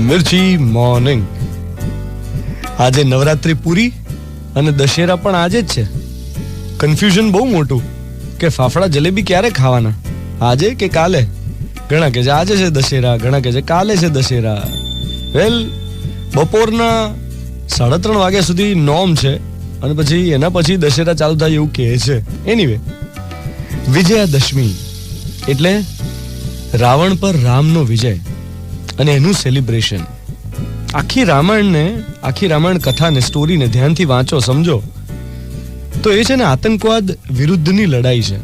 મિર્ચી morning. આજે નવરાત્રી પૂરી અને દશેરા પણ આજે જ છે. કન્ફ્યુઝન બહુ મોટું કે ફાફડા જલેબી ક્યારે ખાવાના, આજે કે કાલે. ઘણા કે છે આજે છે દશેરા, ઘણા કે છે કાલે છે દશેરા. વેલ, બપોરના 3:30 વાગ્યા સુધી નોમ છે અને પછી એના પછી દશેરા ચાલુ થાય એવું કહે છે. એનીવે, વિજયાદશમી એટલે રાવણ પર રામનો વિજય અને એનું સેલિબ્રેશન. આખી રામાયણ કથાને, સ્ટોરીને ધ્યાનથી વાંચો, સમજો તો એ છે ને આતંકવાદ વિરુદ્ધની લડાઈ છે.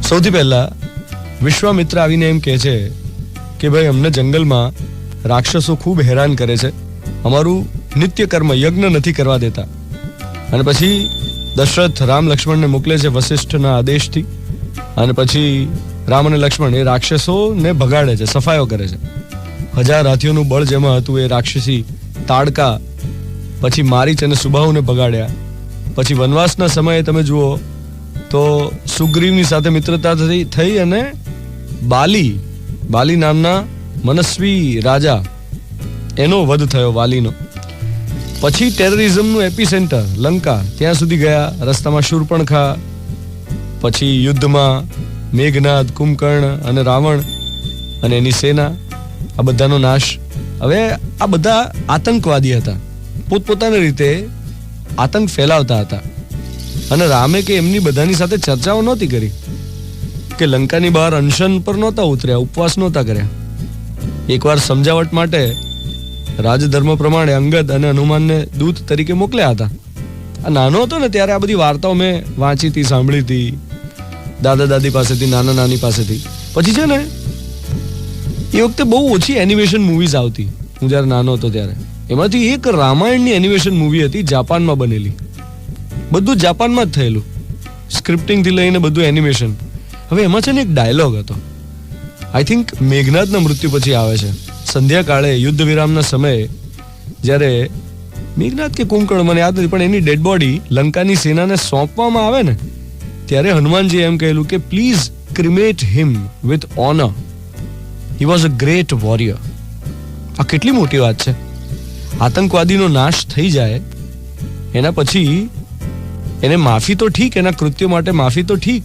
સૌથી પહેલા વિશ્વામિત્ર આવીને એમ કહે છે કે ભાઈ, અમને જંગલમાં રાક્ષસો ખૂબ હેરાન કરે છે, અમારું નિત્ય કર્મ યજ્ઞ નથી કરવા દેતા. અને પછી દશરથ રામ લક્ષ્મણને મોકલે છે વશિષ્ઠના આદેશથી. અને પછી રામ અને લક્ષ્મણ એ રાક્ષસોને ભગાડે છે, સફાયો કરે છે. 1000 હાથીઓનું બળ જેમાં હતું એ રાક્ષસી તાડકા પછી મારીચ અને સુબાહુને ભગાડ્યા. પછી વનવાસના સમયે તમે જુઓ તો સુગ્રીવની સાથે મિત્રતા થઈ અને બાલી નામના મનસ્વી રાજા, એનો વધ થયો, વાલીનો. પછી ટેરરિઝમનું એપિસેન્ટર લંકા, ત્યાં સુધી ગયા. રસ્તામાં શૂર્પણખા, પછી યુદ્ધમાં મેઘનાદ, કુંભકર્ણ અને રાવણ અને એની સેના, આ બધાનો નાશ. હવે આ બધા આતંકવાદી હતા, પોતપોતાની રીતે આતંક ફેલાવતા હતા. અને રામે કે એમની બધાની સાથે ચર્ચાઓ નહોતી કરી, કે લંકાની બહાર અનશન પર નહોતા ઉતર્યા, ઉપવાસ નહોતા કર્યા. એકવાર સમજાવટ માટે રાજધર્મ પ્રમાણે અંગદ અને હનુમાનને દૂત તરીકે મોકલ્યા હતા. આ નાનો હતો ને ત્યારે આ બધી વાર્તાઓ મેં વાંચી હતી, સાંભળી હતી, દાદા દાદી પાસેથી, નાના નાની પાસેથી. પછી છે ને એ વખતે બહુ ઓછી એનિમેશન મૂવીઝ આવતી. હું જ્યારે નાનો હતો ત્યારે એમાંથી એક રામાયણની એનિમેશન મૂવી હતી, જાપાનમાં બનેલી. બધું જાપાનમાં જ થયેલું, સ્ક્રિપ્ટિંગથી લઈને બધું એનિમેશન. હવે એમાં છે ને એક ડાયલોગ હતો, આઈ થિંક મેઘનાદના મૃત્યુ પછી આવે છે. સંધ્યાકાળે યુદ્ધ વિરામના સમયે જ્યારે મેઘનાદ કે કુંભકર્ણ મને યાદ નથી, પણ એની ડેડ બોડી લંકાની સેનાને સોંપવામાં આવે ને, ત્યારે હનુમાનજી એમ કહેલું કે please cremate him with honour, he was a great warrior. આ કેટલી મોટી વાત છે. આતંકવાદીનો નાશ થઈ જાય એના પછી એને માફી તો ઠીક, એના કૃત્યો માટે માફી તો ઠીક,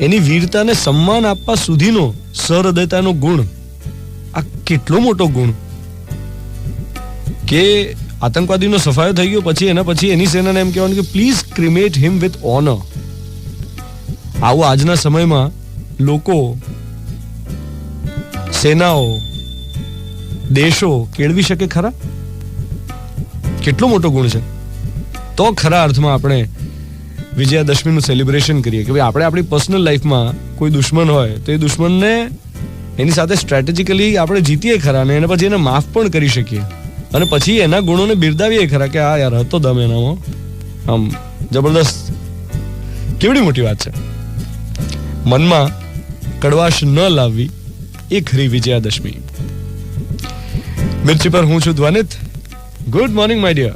એની વીરતાને સન્માન આપવા સુધીનો સહૃદયતાનો ગુણ, આ કેટલો મોટો ગુણ કે આતંકવાદીનો સફાયો થઈ ગયો પછી એના પછી એની સેનાને એમ કહેવાનું કે please cremate him with honour. આવું આજના સમયમાં લોકો, સેનાઓ, દેશો કેળવી શકે ખરા? કેટલો મોટો ગુણ છે. તો ખરા અર્થમાં આપણે વિજયાદશમીનું સેલિબ્રેશન કરીએ કે ભાઈ આપણે આપણી પર્સનલ લાઈફમાં કોઈ દુશ્મન હોય તો એ દુશ્મનને એની સાથે સ્ટ્રેટેજિકલી આપણે જીતીએ ખરા, ને એને પછી એને માફ પણ કરી શકીએ, અને પછી એના ગુણોને બિરદાવીએ ખરા કે આ યાર હતો દમ એનામાં, આમ જબરદસ્ત. કેવડી મોટી વાત છે. મનમાં કડવાશ ન લાવવી એ ખરી વિજયાદશમી. મિર્ચી પર હું છું Dhvanit. Good morning my dear.